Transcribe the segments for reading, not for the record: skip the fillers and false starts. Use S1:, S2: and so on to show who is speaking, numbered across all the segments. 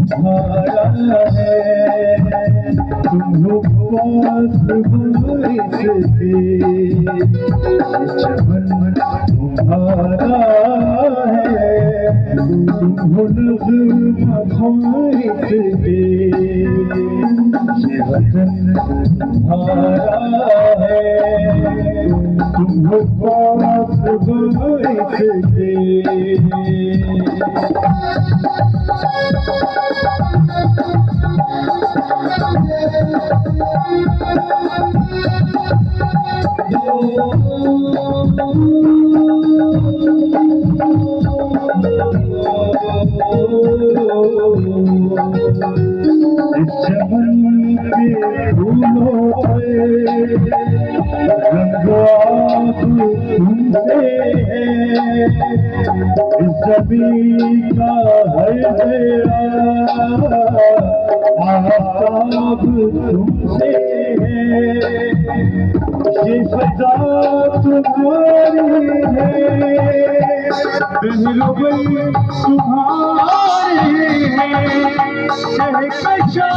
S1: तुम्हारा है तुम पास चमन तुम्हारा है तुम ये वतन तुम्हारा है तुम पास चमन के फूलों पे रंगवा तुमसे है ज़मीं का है मेरा आफ़ताब तुमसे है ये सजा तुम्हारी है दिलरुबाई तुम्हारी है कशा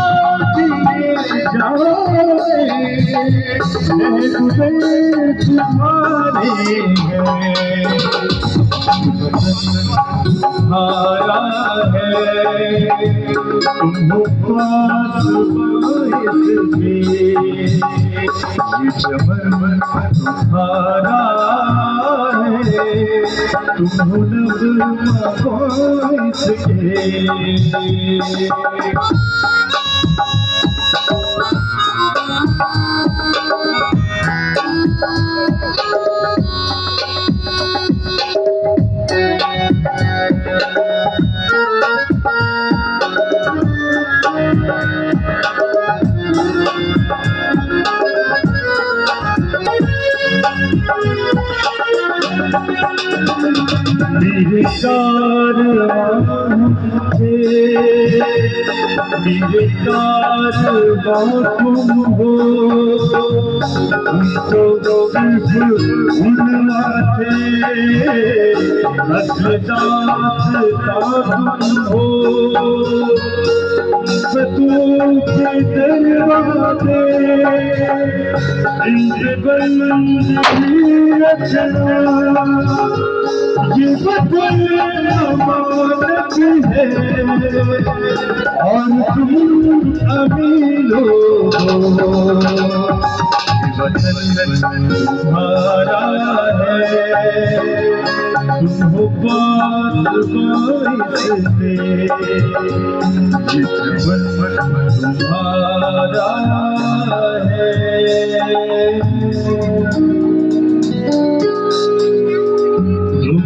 S1: तुम्हारी है तुम्हारा है तुम पास ये चमन तुम्हारा है तुम न सके मेरे कारवां तुम हो तो उनमाते तुम हो तू के दरवाजे इंद्र बंदी रचना ये वतन अमानत है और तुम अमीनो वतन तुम्हारा है तुम हो पास से ये जीवन तुम्हारा है तुम